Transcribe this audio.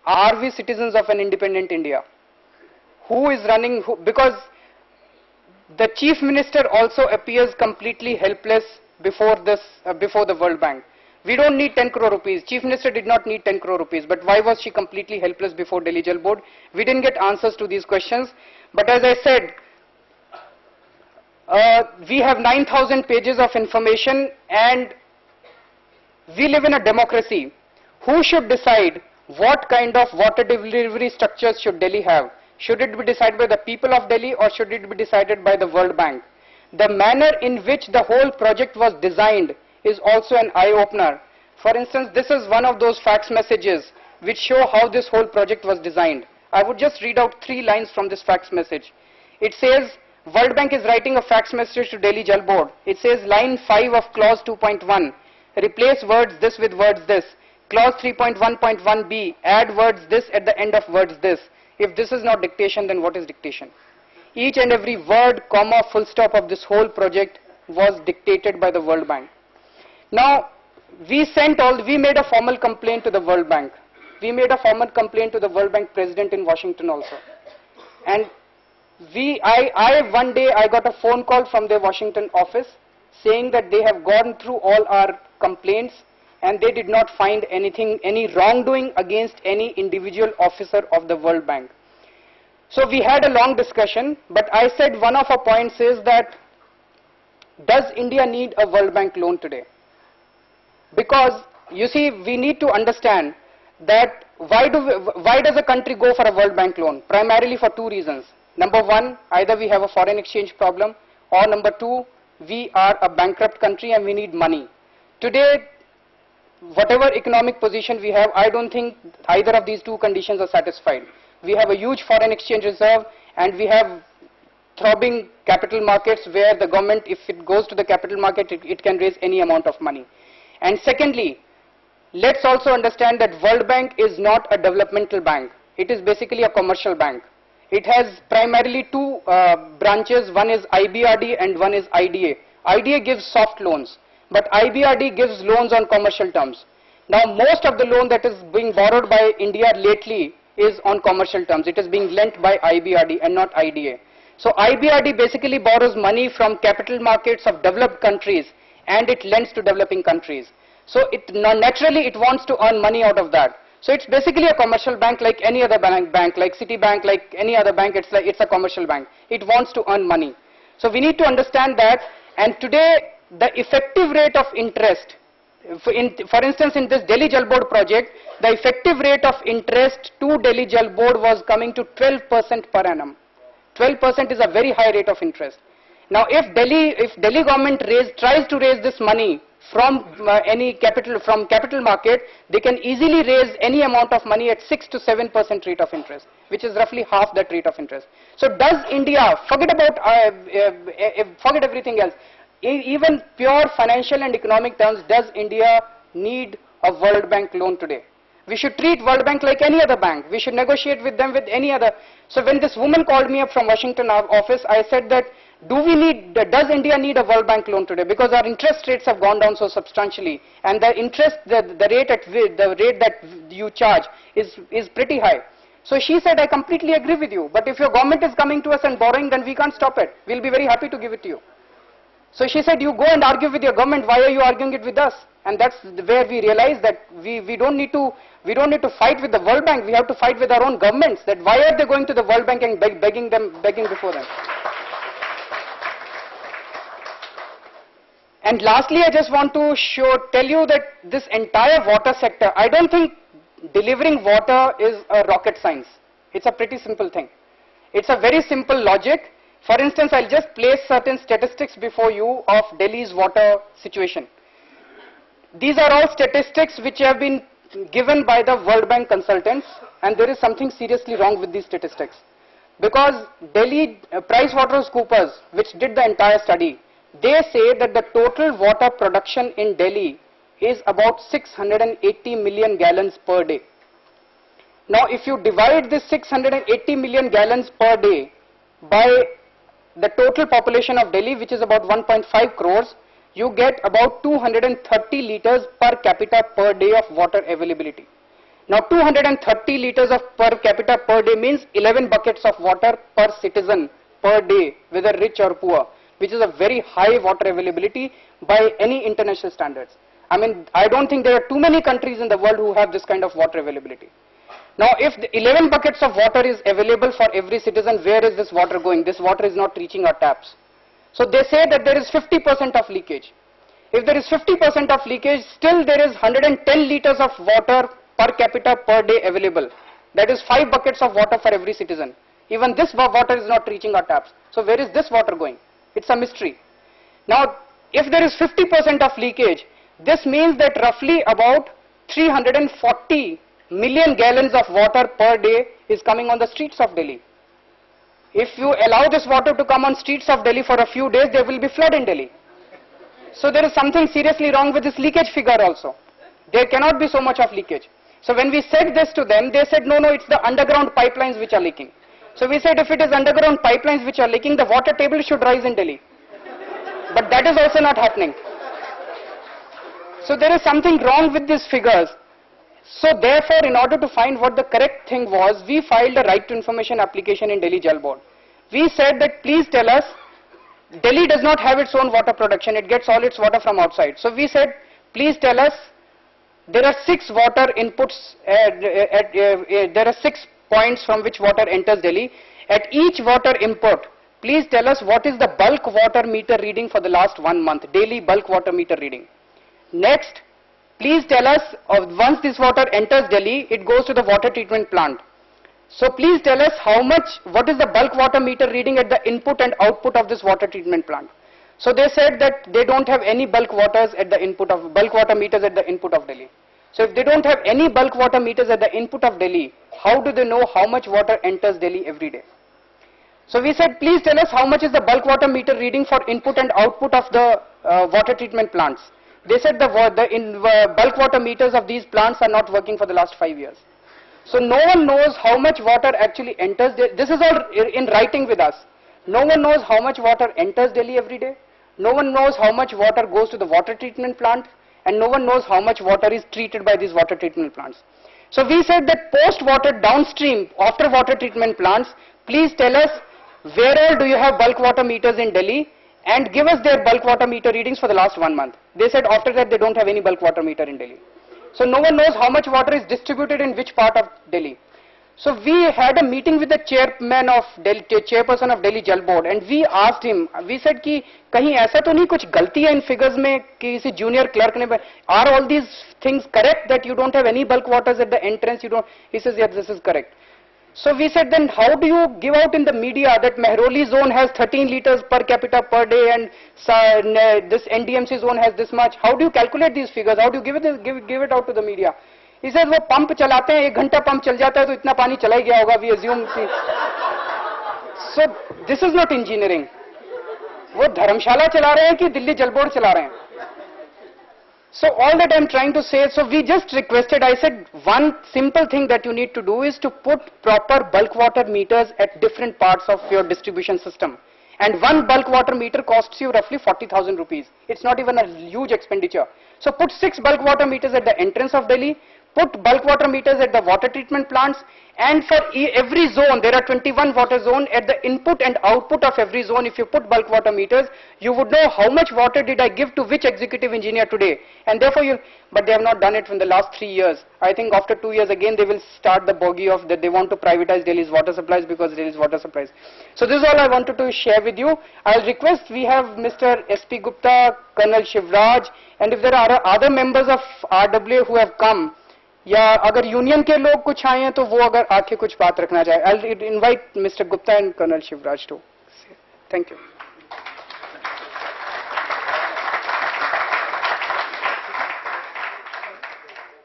are we citizens of an independent India? Who is running, because the Chief Minister also appears completely helpless before the World Bank. We don't need 10 crore rupees. Chief Minister did not need 10 crore rupees, but why was she completely helpless before Delhi Jal Board? We didn't get answers to these questions. But as I said, we have 9,000 pages of information, and we live in a democracy. Who should decide what kind of water delivery structures should Delhi have? Should it be decided by the people of Delhi, or should it be decided by the World Bank? The manner in which the whole project was designed is also an eye-opener. For instance, this is one of those fax messages which show how this whole project was designed. I would just read out 3 lines from this fax message. It says, World Bank is writing a fax message to Delhi Jal Board. It says, line 5 of clause 2.1, replace words this with words this. Clause 3.1.1b, add words this at the end of words this. If this is not dictation, then what is dictation? Each and every word, comma, full stop of this whole project was dictated by the World Bank. Now, we made a formal complaint to the World Bank. We made a formal complaint to the World Bank president in Washington also. And one day I got a phone call from their Washington office saying that they have gone through all our complaints and they did not find any wrongdoing against any individual officer of the World Bank. So we had a long discussion, but I said one of our points is that, does India need a World Bank loan today? Because, you see, we need to understand that why does a country go for a World Bank loan? Primarily for 2 reasons. Number 1, either we have a foreign exchange problem, or number 2, we are a bankrupt country and we need money. Today, whatever economic position we have, I don't think either of these 2 conditions are satisfied. We have a huge foreign exchange reserve, and we have throbbing capital markets where the government, if it goes to the capital market, it can raise any amount of money. And secondly, let's also understand that World Bank is not a developmental bank. It is basically a commercial bank. It has primarily 2 branches. One is IBRD and one is IDA. IDA gives soft loans, but IBRD gives loans on commercial terms. Now, most of the loan that is being borrowed by India lately is on commercial terms. It is being lent by IBRD and not IDA. So IBRD basically borrows money from capital markets of developed countries and it lends to developing countries. So naturally it wants to earn money out of that. So it's basically a commercial bank like any other bank, like Citibank, like any other bank. It's a commercial bank. It wants to earn money. So we need to understand that. And today the effective rate of interest, for instance, in this Delhi Jal Board project, the effective rate of interest to Delhi Jal Board was coming to 12% per annum. 12% is a very high rate of interest. Now, if Delhi government tries to raise this money from capital market, they can easily raise any amount of money at 6 to 7% rate of interest, which is roughly half that rate of interest. So, does India forget everything else? Even pure financial and economic terms, does India need a World Bank loan today? We should treat World Bank like any other bank. We should negotiate with them with any other. So when this woman called me up from Washington office, I said that, does India need a World Bank loan today? Because our interest rates have gone down so substantially, and the rate that you charge is pretty high. So she said, I completely agree with you, but if your government is coming to us and borrowing, then we can't stop it. We'll be very happy to give it to you. So she said, you go and argue with your government. Why are you arguing it with us? And that's where we realize that we don't need to fight with the World Bank. We have to fight with our own governments. That why are they going to the World Bank and begging before them? And lastly, I just want to tell you that this entire water sector, I don't think delivering water is a rocket science. It's a pretty simple thing. It's a very simple logic. For instance, I'll just place certain statistics before you of Delhi's water situation. These are all statistics which have been given by the World Bank consultants, and there is something seriously wrong with these statistics. Because Delhi, Privatization Coopers, which did the entire study, they say that the total water production in Delhi is about 680 million gallons per day. Now, if you divide this 680 million gallons per day by the total population of Delhi, which is about 1.5 crores, you get about 230 liters per capita per day of water availability. Now 230 liters of per capita per day means 11 buckets of water per citizen per day, whether rich or poor, which is a very high water availability by any international standards. I mean, I don't think there are too many countries in the world who have this kind of water availability. Now, if the 11 buckets of water is available for every citizen, where is this water going? This water is not reaching our taps. So they say that there is 50% of leakage. If there is 50% of leakage, still there is 110 liters of water per capita per day available. That is 5 buckets of water for every citizen. Even this water is not reaching our taps. So where is this water going? It's a mystery. Now, if there is 50% of leakage, this means that roughly about 340 million gallons of water per day is coming on the streets of Delhi. If you allow this water to come on streets of Delhi for a few days, there will be flood in Delhi. So there is something seriously wrong with this leakage figure also. There cannot be so much of leakage. So when we said this to them, they said, no, it's the underground pipelines which are leaking. So we said, if it is underground pipelines which are leaking, the water table should rise in Delhi. But that is also not happening. So there is something wrong with these figures. So therefore, in order to find what the correct thing was, we filed a right to information application in Delhi Jal Board. We said that please tell us, Delhi does not have its own water production, it gets all its water from outside. So we said, please tell us, there are 6 water inputs, there are 6 points from which water enters Delhi. At each water input, please tell us what is the bulk water meter reading for the last 1 month, daily bulk water meter reading. Next, please tell us, once this water enters Delhi, it goes to the water treatment plant. So please tell us what is the bulk water meter reading at the input and output of this water treatment plant. So they said that they don't have any bulk waters at the input of, bulk water meters at the input of Delhi. So if they don't have any bulk water meters at the input of Delhi, how do they know how much water enters Delhi every day? So we said, please tell us how much is the bulk water meter reading for input and output of the water treatment plants. They said the bulk water meters of these plants are not working for the last 5 years. So no one knows how much water actually enters. This is all in writing with us. No one knows how much water enters Delhi every day. No one knows how much water goes to the water treatment plant. And no one knows how much water is treated by these water treatment plants. So we said that post-water downstream, after water treatment plants, please tell us where all do you have bulk water meters in Delhi and give us their bulk water meter readings for the last 1 month. They said after that they don't have any bulk water meter in Delhi. So no one knows how much water is distributed in which part of Delhi. So we had a meeting with the chairperson of Delhi Jal Board and we asked him, we said कि कहीं ऐसा तो नहीं कुछ गलती है इन figures में कि किसी junior clerk ने, are all these things correct that you don't have any bulk waters at the entrance, you don't, he says yes, this is correct. So we said then how do you give out in the media that Mehroli zone has 13 liters per capita per day and this NDMC zone has this much? How do you calculate these figures? How do you give it out to the media? He says वो pump चलाते हैं 1 घंटा pump चल जाता है तो इतना पानी चला ही गया होगा, we assume. So this is not engineering. वो धर्मशाला चला रहे हैं कि दिल्ली जल बोर्ड चला रहे हैं? So all that I'm trying to say, so we just requested, I said one simple thing that you need to do is to put proper bulk water meters at different parts of your distribution system. And one bulk water meter costs you roughly 40,000 rupees. It's not even a huge expenditure. So put 6 bulk water meters at the entrance of Delhi, put bulk water meters at the water treatment plants, and for every zone, there are 21 water zones, at the input and output of every zone, if you put bulk water meters, you would know how much water did I give to which executive engineer today. And therefore but they have not done it from the last 3 years. I think after 2 years again they will start the bogey of that they want to privatize Delhi's water supplies because Delhi's water supplies. So this is all I wanted to share with you. I'll request, we have Mr. SP Gupta, Colonel Shivraj, and if there are other members of RWA who have come, या अगर union के लोग कुछ आए हैं तो वो अगर आके कुछ बात रखना चाहे, I'll invite Mr. Gupta and Colonel Shivraj too. Thank you.